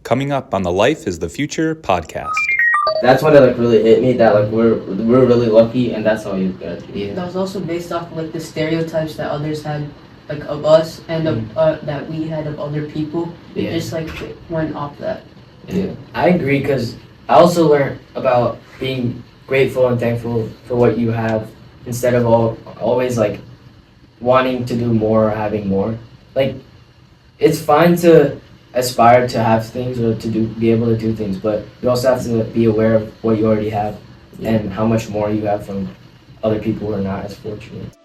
coming up on the Life is the Future podcast. That's when it like really hit me that like we're really lucky and that's how you get. Yeah. That was also based off like the stereotypes that others had like of us and that we had of other people. It just like went off that. Yeah, I agree because I also learned about being grateful and thankful for what you have instead of always like wanting to do more or having more. Like it's fine to aspire to have things or to be able to do things, but you also have to be aware of what you already have and how much more you have from other people who are not as fortunate.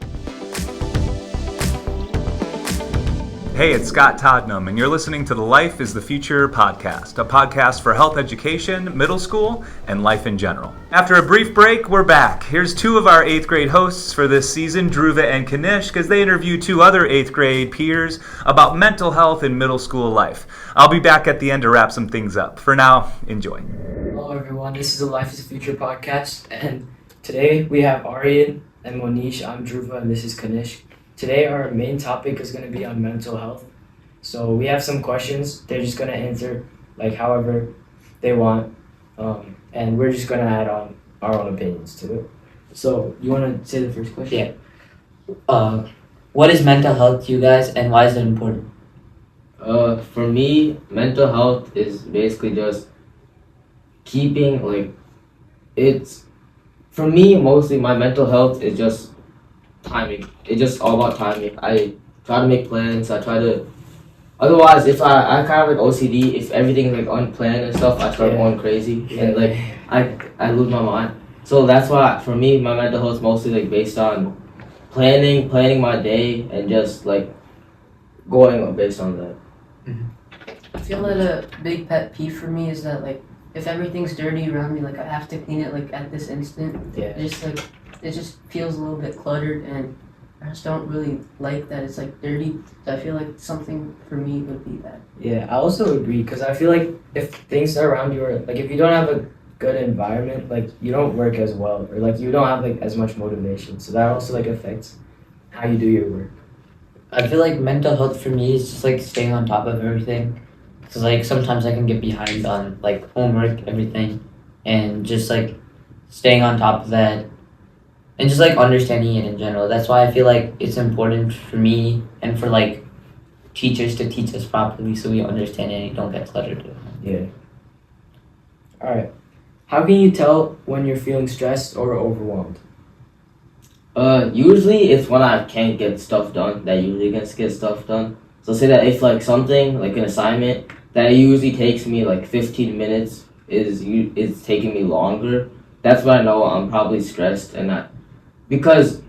Hey, it's Scott Todnam, and you're listening to the Life is the Future podcast, a podcast for health education, middle school, and life in general. After a brief break, we're back. Here's two of our 8th grade hosts for this season, Dhruva and Kanishk, as they interview two other 8th grade peers about mental health in middle school life. I'll be back at the end to wrap some things up. For now, enjoy. Hello everyone, this is the Life is the Future podcast, and today we have Aryan and Monish. I'm Dhruva and this is Kanishk. Today our main topic is going to be on mental health. So we have some questions. They're just going to answer like however they want. And we're just going to add on our own opinions to it. So you want to say the first question? Yeah. What is mental health to you guys and why is it important? For me, mental health is basically just keeping like it's for me mostly my mental health is just timing. It's just all about timing. I try to make plans. I try to. Otherwise, if I kind of like OCD, if everything's like unplanned and stuff, I start going crazy and like I lose my mind. So that's why for me, my mental health is mostly like based on planning my day and just like going based on that. I feel that a big pet peeve for me is that like if everything's dirty around me, like I have to clean it like at this instant. Yeah. It just feels a little bit cluttered and I just don't really like that it's like dirty. So I feel like something for me would be that. Yeah, I also agree because I feel like if things around you are like if you don't have a good environment, like you don't work as well or like you don't have like as much motivation. So that also like affects how you do your work. I feel like mental health for me is just like staying on top of everything. Cause like sometimes I can get behind on like homework, everything, and just like staying on top of that and just like understanding it in general. That's why I feel like it's important for me and for like teachers to teach us properly so we understand it and don't get cluttered. Yeah. All right. How can you tell when you're feeling stressed or overwhelmed? Usually it's when I can't get stuff done that usually gets get stuff done. So say that if like something like an assignment that usually takes me like 15 minutes is taking me longer, that's when I know I'm probably stressed and not because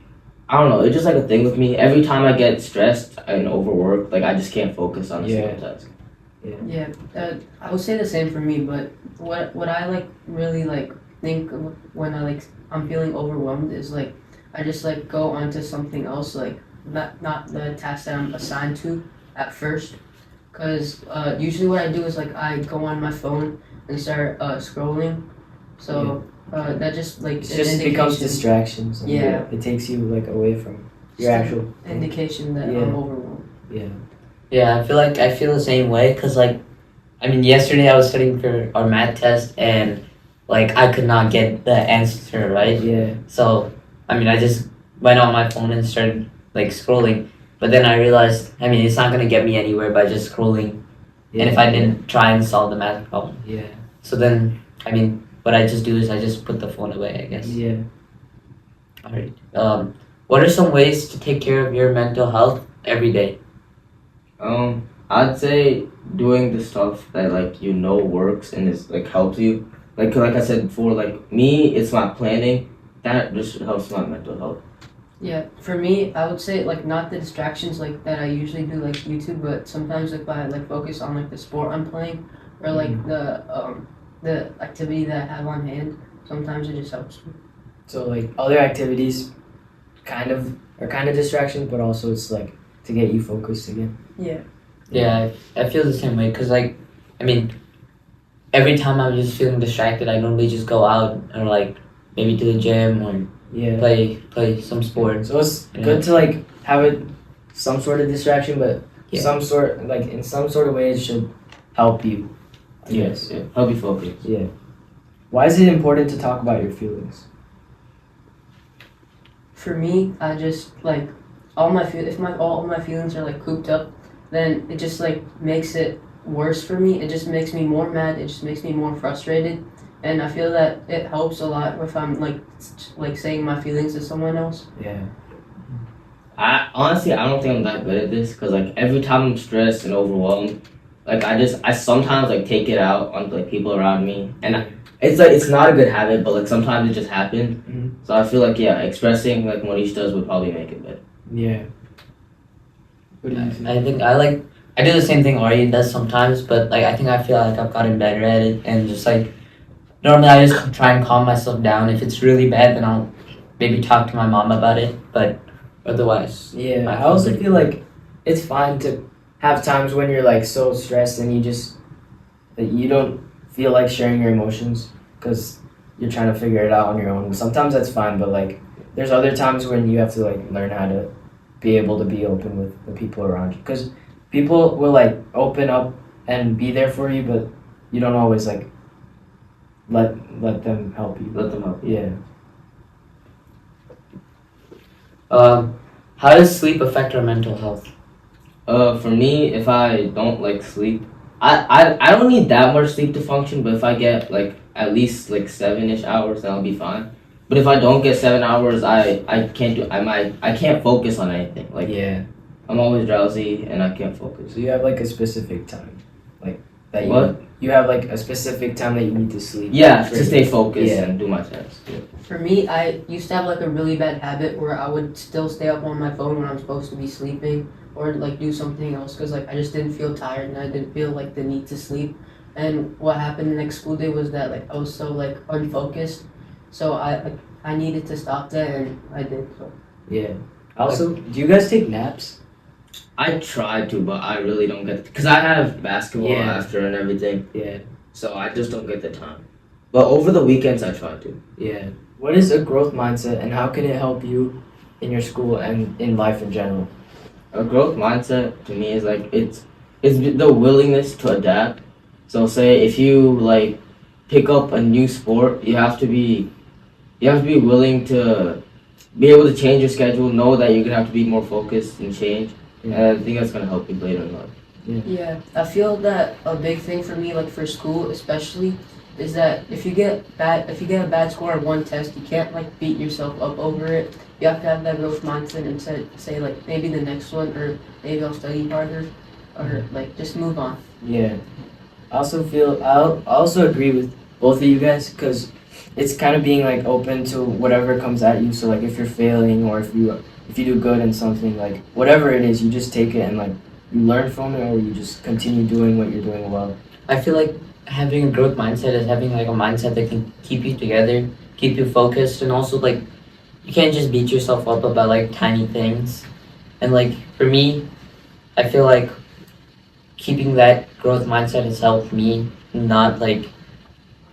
I don't know, it's just like a thing with me. Every time I get stressed and overworked, like I just can't focus on a single task. Yeah, I would say the same for me. But what I like really like think of when I'm feeling overwhelmed is like I just like go onto something else like not the task that I'm assigned to at first. Cause usually what I do is like I go on my phone and start scrolling. So. That just like it just becomes distractions. And it takes you like away from your actual indication that I'm overwhelmed. Yeah, I feel the same way because like, I mean, yesterday I was studying for our math test and like I could not get the answer right. Yeah. So I mean, I just went on my phone and started like scrolling, but then I realized, I mean, it's not gonna get me anywhere by just scrolling, and if I didn't try and solve the math problem. Yeah. So then, I mean. What I just do is I just put the phone away, I guess. Yeah. All right. What are some ways to take care of your mental health every day? I'd say doing the stuff that like you know works and is like helps you. Like I said before, like me, it's my planning that just helps my mental health. Yeah, for me, I would say like not the distractions like that I usually do like YouTube, but sometimes if I like focus on like the sport I'm playing or like the activity that I have on hand, sometimes it just helps me. So like other activities kind of distractions, but also it's like to get you focused again. Yeah. Yeah, I feel the same way because like, I mean, every time I'm just feeling distracted, I normally just go out or like maybe to the gym or play some sport. So it's good to like have it some sort of distraction, but some sort like in some sort of way it should help you Yes, yeah. Help you focus. Yeah. Why is it important to talk about your feelings? For me, I just like all my feel if my all my feelings are like cooped up, then it just like makes it worse for me. It just makes me more mad. It just makes me more frustrated, and I feel that it helps a lot if I'm like saying my feelings to someone else. Yeah. I honestly, I don't think I'm that good at this because like every time I'm stressed and overwhelmed, like I sometimes like take it out on like people around me, and it's like it's not a good habit, but like sometimes it just happens. Mhm. So I feel like yeah, expressing like Monish does would probably make it better. Yeah. What do you think? I think I do the same thing Aryan does sometimes, but like I think I feel like I've gotten better at it, and just like normally I just try and calm myself down. If it's really bad, then I'll maybe talk to my mom about it, but otherwise. Yeah, I I also think- feel like it's fine to have times when you're like so stressed and that you don't feel like sharing your emotions because you're trying to figure it out on your own. Sometimes that's fine, but like there's other times when you have to like learn how to be able to be open with the people around you because people will like open up and be there for you, but you don't always like let them help you. Let them help. You. Yeah. How does sleep affect our mental health? For me, if I don't like sleep, I don't need that much sleep to function. But if I get like at least like 7-ish hours, then I'll be fine. But if I don't get 7 hours, I can't do I can't focus on anything. Like Yeah. I'm always drowsy and I can't focus. So you have like a specific time, like that you What? you have like a specific time that you need to sleep. Yeah, to stay focused Yeah. and do my tasks. Yeah. For me, I used to have like a really bad habit where I would still stay up on my phone when I'm supposed to be sleeping or like do something else because like I just didn't feel tired and I didn't feel like the need to sleep. And what happened the next school day was that like I was so like unfocused, so I needed to stop that and I did. So Yeah. Also, do you guys take naps? I try to, but I really don't get because I have basketball Yeah. after and everything, Yeah. so I just don't get the time. But over the weekends, I try to. Yeah. What is a growth mindset and how can it help you in your school and in life in general? A growth mindset to me is like it's the willingness to adapt. So say if you like pick up a new sport, you have to be willing to be able to change your schedule, know that you're gonna have to be more focused and change. And I think that's gonna help you later in life. yeah, I feel that a big thing for me, like for school especially, is that if you get a bad score on one test, you can't like beat yourself up over it. You have to have that growth mindset and say like maybe the next one or maybe I'll study harder or like just move on. Yeah. I also agree with both of you guys because it's kind of being like open to whatever comes at you. So like if you're failing or if you do good in something, like whatever it is, you just take it and like you learn from it or you just continue doing what you're doing well. I feel like having a growth mindset is having like a mindset that can keep you together, keep you focused, and also like you can't just beat yourself up about like tiny things. And like for me, I feel like keeping that growth mindset has helped me not like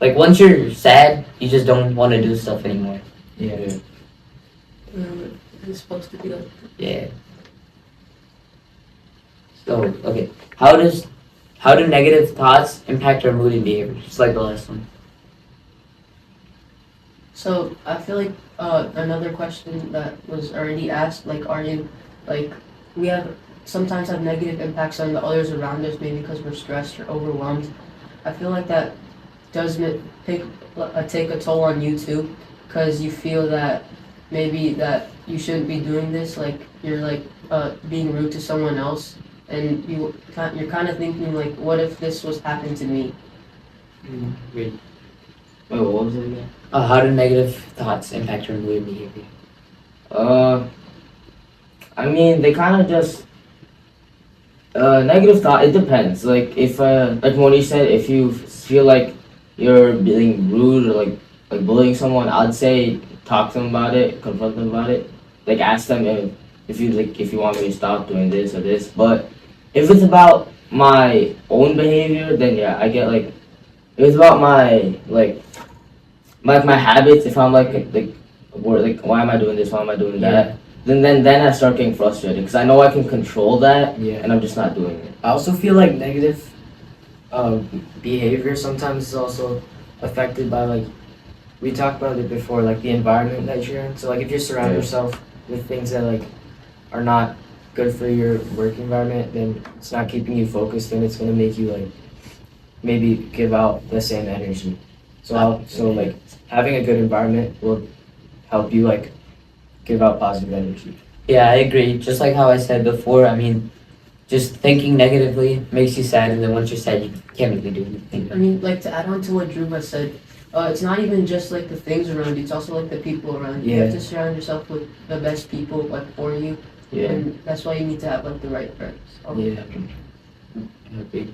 once you're sad, you just don't want to do stuff anymore. Yeah. It's supposed to be like Yeah. So okay, how do negative thoughts impact our mood and behavior? Just like the last one. so. I feel like another question that was already asked, like Aryan, like we sometimes have negative impacts on the others around us, maybe because we're stressed or overwhelmed. I feel like that does take a toll on you too, because you feel that maybe that you shouldn't be doing this, like you're like being rude to someone else, and you're kind of thinking like, what if this was happened to me? Wait, what was it again? How do negative thoughts impact your mood and behavior? I mean, they kind of just negative thought. It depends. Like if like Monish said, if you feel like you're being rude or like bullying someone, I'd say talk to them about it, confront them about it. Like ask them if you want me to stop doing this or this. But if it's about my own behavior, then yeah, I get like if it's about my my habits. If I'm why am I doing this? Why am I doing that? Then I start getting frustrated because I know I can control that, Yeah. and I'm just not doing it. I also feel like negative behavior sometimes is also affected by like we talked about it before, like the environment that you're in. So like if you surround yourself with things that like are not good for your work environment, then it's not keeping you focused, then it's gonna make you like maybe give out the same energy. So like having a good environment will help you like give out positive energy. Yeah, I agree. Just like how I said before, I mean, just thinking negatively makes you sad, and then once you're sad, you can't really do anything. I mean, like to add on to what Dhruva said, it's not even just like the things around you, it's also like the people around you. You have to surround yourself with the best people like for you. Yeah. And that's why you need to have like the right friends. Yeah. Okay.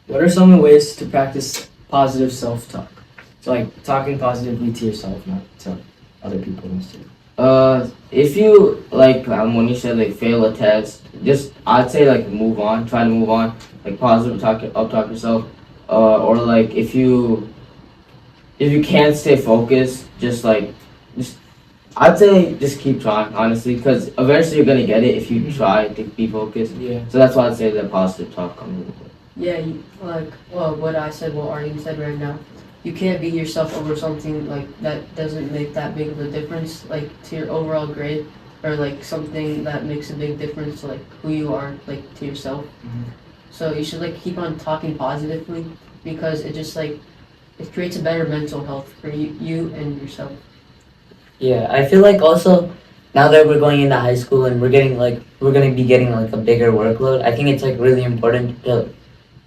What are some ways to practice positive self-talk? So like talking positively to yourself, not to other people instead. If you like when you said like fail a test, just I'd say like move on, try to move on, like positive talk yourself. Or like if you can't stay focused, just I'd say just keep trying, honestly, because eventually you're gonna get it if you try to be focused. Yeah. So that's why I'd say that positive talk comes into play. Yeah, like what I said, what Aryan said right now. You can't beat yourself over something like that doesn't make that big of a difference, like to your overall grade, or like something that makes a big difference, like who you are, like to yourself. So you should like keep on talking positively because it just like it creates a better mental health for you and yourself. Yeah, I feel like also now that we're going into high school and we're gonna be getting like a bigger workload, I think it's like really important to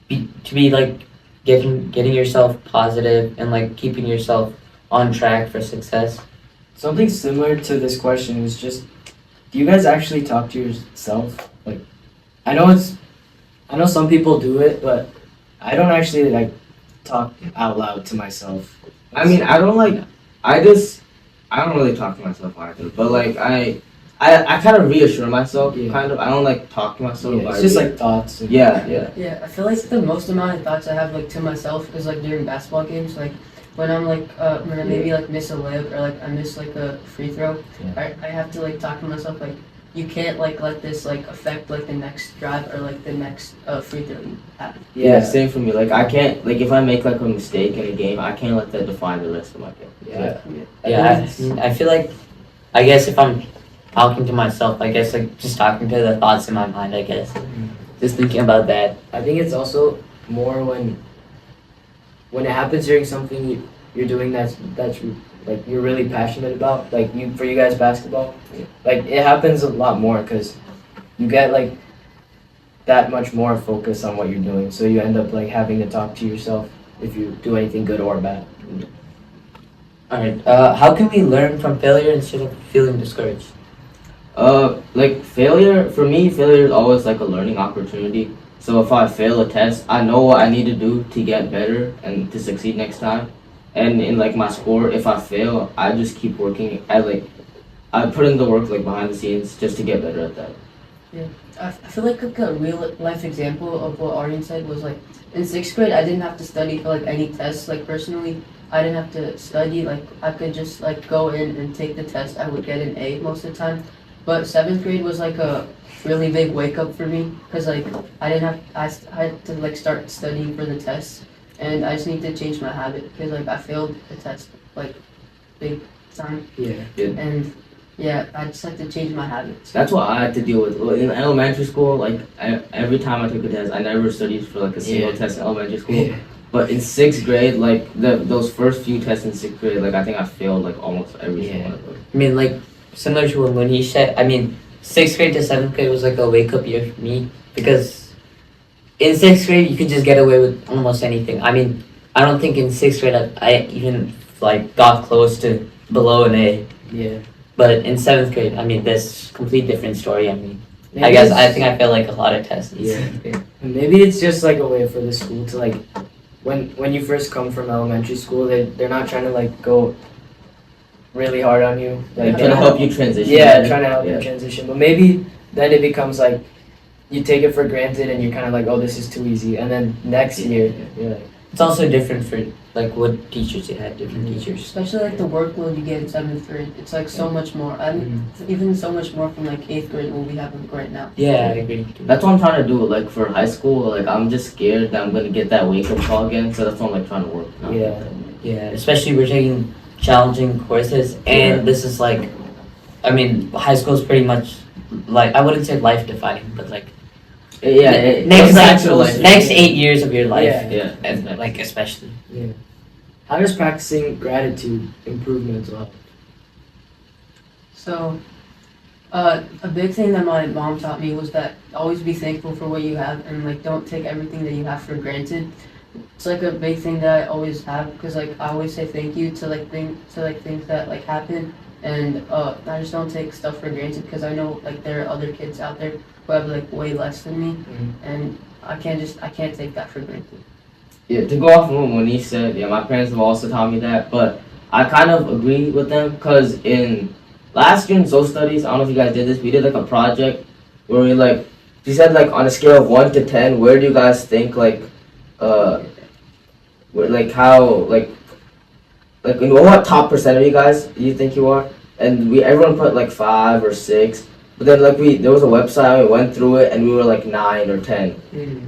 be like getting yourself positive and like keeping yourself on track for success. Something similar to this question is just, do you guys actually talk to yourself? Like, I know some people do it, but I don't actually like talk out loud to myself. I mean, I don't really talk to myself either, but like I kind of reassure myself, kind of. I don't like talk to myself. Yeah, it's just like thoughts. Yeah, I feel like the most amount of thoughts I have like to myself is like during basketball games, like when I'm like when I maybe like miss a layup or like I miss like a free throw, I have to like talk to myself like you can't like let this like affect like the next drive or like the next free throw you have. Yeah, same for me. Like I can't like if I make like a mistake in a game, I can't let that define the rest of my game. I feel like I guess if I'm talking to myself, I guess like just talking to the thoughts in my mind, I guess. Just thinking about that. I think it's also more when it happens during something you're doing that's like you're really passionate about, like for you guys basketball, like it happens a lot more because you get like that much more focus on what you're doing, so you end up like having to talk to yourself if you do anything good or bad. Alright, how can we learn from failure instead of feeling discouraged? Like failure is always like a learning opportunity. So if I fail a test, I know what I need to do to get better and to succeed next time. And in like my sport, if I fail, I just keep working. I put in the work like behind the scenes just to get better at that. Yeah, I feel like a real life example of what Aryan said was like in 6th grade I didn't have to study for like any tests. Like personally, I didn't have to study. Like I could just like go in and take the test. I would get an A most of the time. But 7th grade was like a really big wake up for me because like I had to like start studying for the tests. And I just need to change my habit because like I failed the test like big time. Yeah. And yeah, I just have to change my habits. That's what I had to deal with. In elementary school, like every time I took a test, I never studied for like a single test in elementary school. Yeah. But in 6th grade, like those first few tests in 6th grade, like I think I failed like almost every single one of them. I mean, like similar to what Monish said, I mean, 6th grade to 7th grade was like a wake up year for me because in 6th grade, you could just get away with almost anything. I mean, I don't think in 6th grade I even like got close to below an A. Yeah. But in 7th grade, I mean, that's a complete different story. I mean, Maybe I think I failed like a lot of tests. Yeah. Maybe it's just like a way for the school to like, when you first come from elementary school, they're not trying to like go really hard on you. Like trying to help you transition. Yeah, trying to help you transition. But maybe then it becomes like, you take it for granted and you're kind of like, oh, this is too easy. And then next year, you're like, it's also different for like what teachers you had, different teachers. Especially like the workload you get in 7th grade. It's like so much more. I mean, even so much more from like 8th grade what we have right now. Yeah, I agree. That's what I'm trying to do. Like for high school, like I'm just scared that I'm gonna get that wake up call again. So that's what I'm like trying to work on. Yeah, especially we're taking challenging courses, and this is like, I mean, high school is pretty much like, I wouldn't say life defining, but like next 8 years of your life. Yeah. And, like especially. Yeah. How does practicing gratitude improve mental health? So, a big thing that my mom taught me was that always be thankful for what you have and like don't take everything that you have for granted. It's like a big thing that I always have because like I always say thank you to things that like happen, and I just don't take stuff for granted because I know like there are other kids out there who have like way less than me, and I can't take that for granted. Yeah, to go off of what Monish said, yeah, my parents have also taught me that, but I kind of agree with them because in last year in social studies, I don't know if you guys did this, we did like a project where we like, she said like on a scale of 1 to 10, where do you guys think like, where, like how, like you know, what top percent of you guys you think you are? And everyone put like 5 or 6, but then like there was a website, we went through it and we were like 9 or 10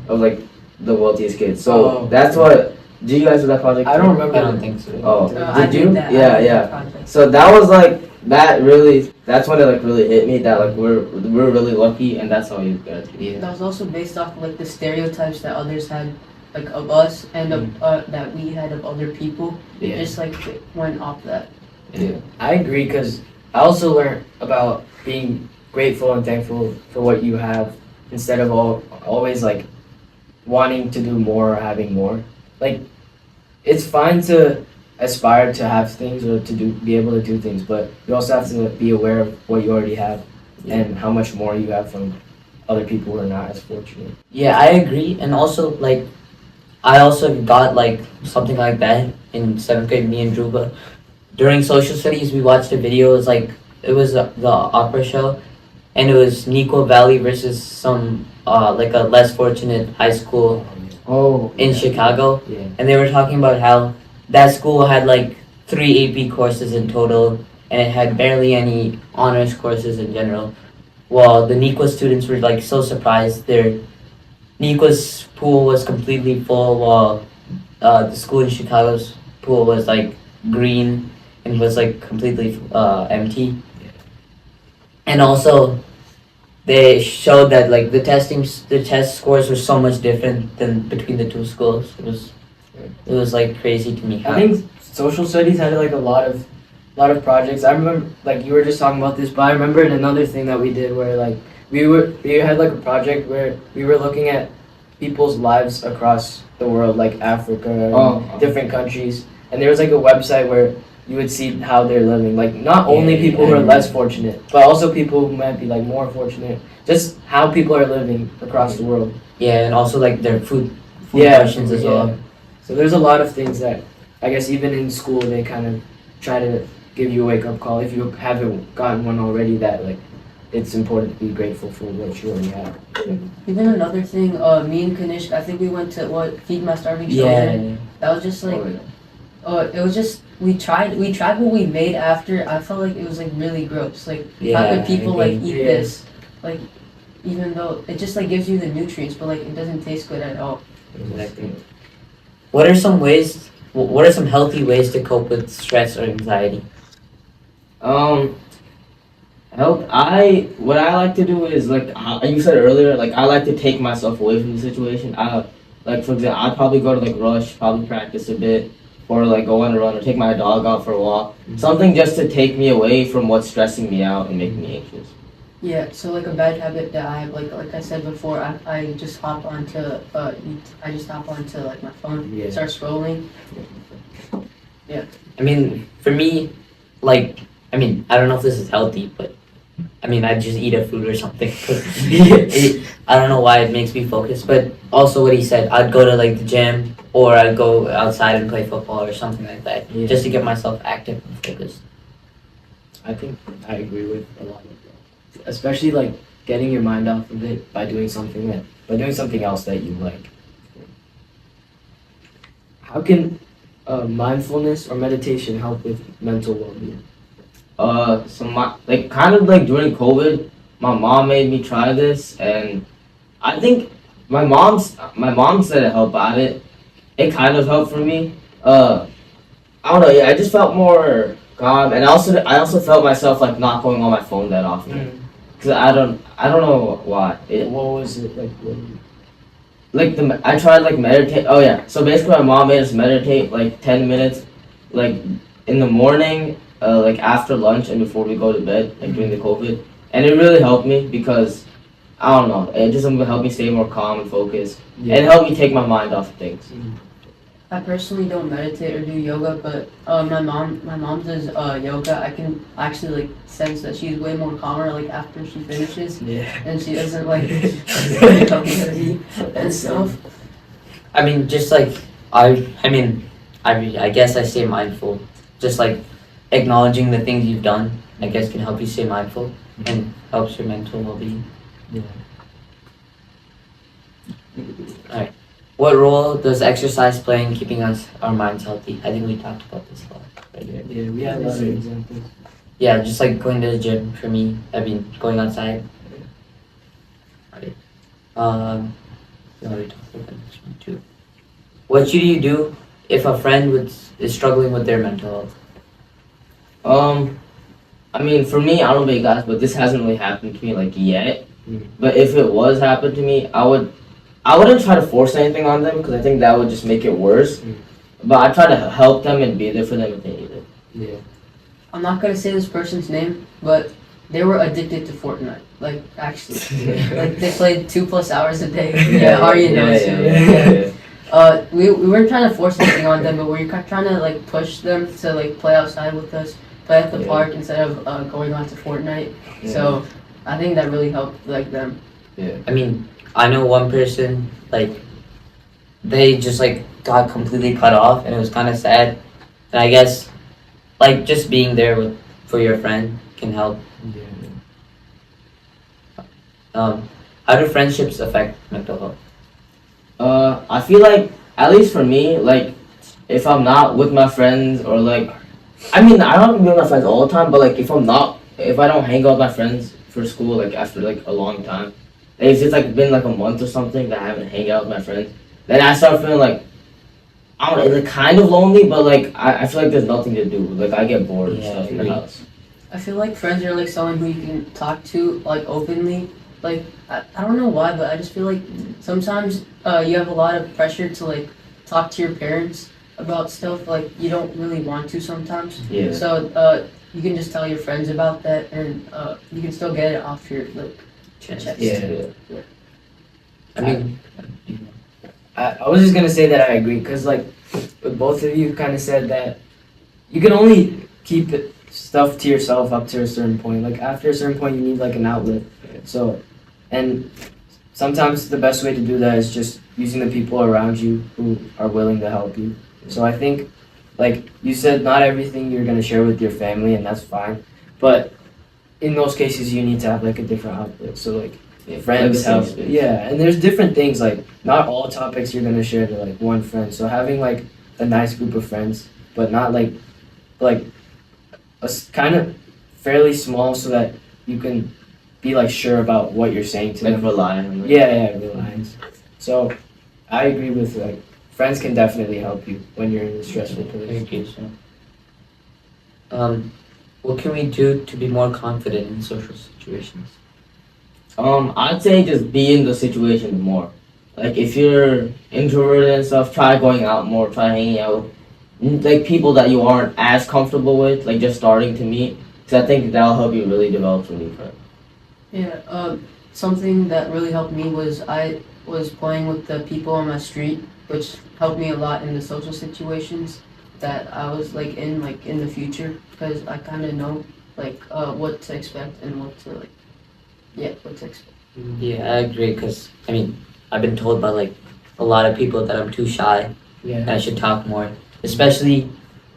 of like the wealthiest kids. So that's what. Do you guys do that project? I don't remember. I don't think so. Oh, I did you? that. Yeah. So that was like that really. That's when it like really hit me that like we're really lucky and that's how you get. That was also based off of like the stereotypes that others had like of us and of, that we had of other people. It just like went off that. Yeah. I agree because I also learned about being grateful and thankful for what you have instead of always like wanting to do more or having more. Like, it's fine to aspire to have things or to be able to do things, but you also have to be aware of what you already have and how much more you have from other people who are not as fortunate. Yeah, I agree, and also like, I also got like something like that in 7th grade. Me and Dhruva, during social studies, we watched a video. It was like the opera show, and it was Nico Valley versus some like a less fortunate high school in Chicago, and they were talking about how that school had like 3 AP courses in total, and it had barely any honors courses in general. While the Nico students were like so surprised, their Nico's pool was completely full, while the school in Chicago's pool was like green and was like completely empty. And also, they showed that like the test scores were so much different than between the two schools. It was like crazy to me. I think social studies had like a lot of projects. I remember like you were just talking about this, but I remembered another thing that we did where like we had like a project where we were looking at people's lives across the world, like Africa, and different countries, and there was like a website where you would see how they're living. Like not only people who are less fortunate, but also people who might be like more fortunate. Just how people are living across the world. Yeah, and also like their food questions as well. So there's a lot of things that I guess even in school they kind of try to give you a wake up call if you haven't gotten one already. That like it's important to be grateful for what you already have. Even another thing, me and Kanishk, I think we went to Feed My Starving Children. Yeah. That was just like, it was just. We tried what we made after. I felt like it was like really gross. Like how could people like eat this? Like even though it just like gives you the nutrients, but like it doesn't taste good at all. Exactly. What are some healthy ways to cope with stress or anxiety? What I like to do is like you said earlier, like I like to take myself away from the situation. Like for example, I'd probably go to like Rush, probably practice a bit. Or like go on a run or take my dog out for a walk. Something just to take me away from what's stressing me out and making me anxious. Yeah, so like a bad habit that I have, like I said before, I just hop onto like my phone, start scrolling. Yeah. I mean, for me, like, I don't know if this is healthy, but I just eat a food or something. I don't know why it makes me focus, but also what he said, I'd go to like the gym or I'd go outside and play football or something like that, just to get myself active and focused. I think I agree with a lot of that, especially like getting your mind off of it by doing something else that you like. how can mindfulness or meditation help with mental well-being? So my like kind of like during COVID, my mom made me try this, and I think my mom said it helped out. It kind of helped for me. I don't know. Yeah, I just felt more calm, and I also felt myself like not going on my phone that often. Cause I don't know why. What was it like? I tried like meditate. Oh yeah. So basically, my mom made us meditate like 10 minutes, like in the morning, like after lunch and before we go to bed, like during the COVID, and it really helped me because I don't know. It just helped me stay more calm and focused, and it helped me take my mind off of things. I personally don't meditate or do yoga, but my mom does yoga. I can actually like sense that she's way more calmer like after she finishes, and she doesn't like and stuff. I mean, just like I guess I stay mindful. Just like acknowledging the things you've done, I guess, can help you stay mindful and helps your mental well-being. Alright. What role does exercise play in keeping our minds healthy? I think we talked about this a lot. Right? Yeah, we have other examples. Yeah, just like going to the gym for me. I mean, going outside. Right. We already talked about this one too. What should you do if a friend is struggling with their mental health? I mean, for me, I don't know about you guys, but this hasn't really happened to me like yet. Mm. But if it was happen to me, I wouldn't try to force anything on them because I think that would just make it worse. But I try to help them and be there for them if they need it. Yeah. I'm not gonna say this person's name, but they were addicted to Fortnite. Like actually, like they played 2+ hours a day. Yeah, Aryan knows too. We weren't trying to force anything on them, but we were trying to like push them to like play outside with us, play at the park instead of going on to Fortnite. Yeah. So I think that really helped like them. Yeah. I mean, I know one person, like, they just like got completely cut off, and it was kind of sad. And I guess, like, just being there for your friend can help. How do friendships affect mental health? I feel like, at least for me, like, if I'm not with my friends or like, I mean, I don't be with my friends all the time, but like, if I don't hang out with my friends for school, like, after like a long time, if it's like been like a month or something that I haven't hang out with my friends, then I start feeling like, I don't know, it's like kind of lonely, but like, I feel like there's nothing to do. Like, I get bored and stuff in the house. I feel like friends are like someone who you can talk to like openly. Like I don't know why, but I just feel like sometimes you have a lot of pressure to like talk to your parents about stuff like you don't really want to sometimes. Yeah. So you can just tell your friends about that, and you can still get it off your like chest. Yeah. I mean, I was just gonna say that I agree because like both of you kind of said that you can only keep stuff to yourself up to a certain point. Like after a certain point, you need like an outlet. So, and sometimes the best way to do that is just using the people around you who are willing to help you. So I think, like you said, not everything you're gonna share with your family, and that's fine. But in those cases, you need to have like a different outlet. So like friends help. Yeah, and there's different things. Like not all topics you're gonna share to like one friend. So having like a nice group of friends, but not like kind of fairly small, so that you can be like sure about what you're saying to them. Rely on them. Yeah, reliance. So I agree with like friends can definitely help you when you're in a stressful position. What can we do to be more confident in social situations? I'd say just be in the situation more. Like if you're introverted and stuff, try going out more, try hanging out with like people that you aren't as comfortable with, like just starting to meet. Because I think that'll help you really develop some new friends. Yeah. Something that really helped me was I was playing with the people on my street, which helped me a lot in the social situations that I was like in the future, because I kind of know like what to expect and what to expect. Yeah, I agree, because I mean, I've been told by like a lot of people that I'm too shy and I should talk more, especially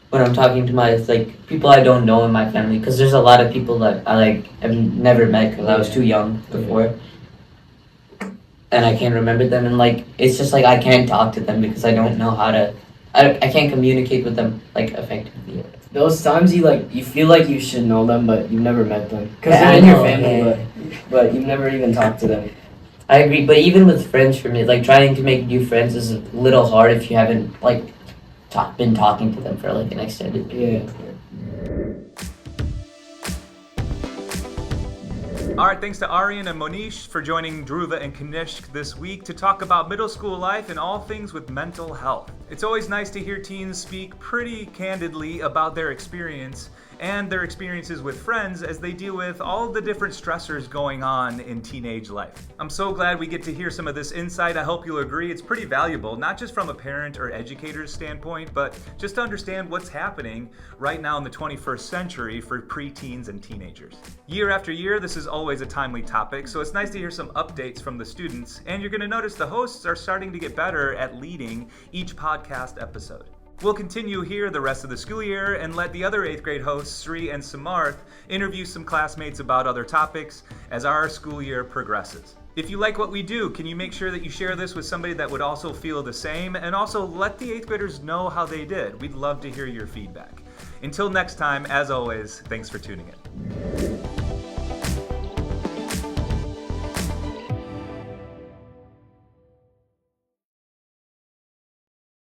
when I'm talking to my like people I don't know in my family, because there's a lot of people that I like have never met because I was too young before, and I can't remember them, and like it's just like I can't talk to them because I don't know how to I can't communicate with them like effectively. Those times you feel like you should know them, but you've never met them. Because Yeah, they're I in your know, family, yeah. but you've never even talked to them. I agree, but even with friends, for me, like trying to make new friends is a little hard if you haven't like been talking to them for like an extended period. Yeah. All right, thanks to Aryan and Monish for joining Dhruva and Kanishk this week to talk about middle school life and all things with mental health. It's always nice to hear teens speak pretty candidly about their experience and their experiences with friends as they deal with all the different stressors going on in teenage life. I'm so glad we get to hear some of this insight. I hope you'll agree it's pretty valuable, not just from a parent or educator's standpoint, but just to understand what's happening right now in the 21st century for preteens and teenagers. Year after year, this is always a timely topic, so it's nice to hear some updates from the students, and you're going to notice the hosts are starting to get better at leading each podcast episode. We'll continue here the rest of the school year and let the other 8th grade hosts, Sri and Samarth, interview some classmates about other topics as our school year progresses. If you like what we do, can you make sure that you share this with somebody that would also feel the same, and also let the 8th graders know how they did. We'd love to hear your feedback. Until next time, as always, thanks for tuning in.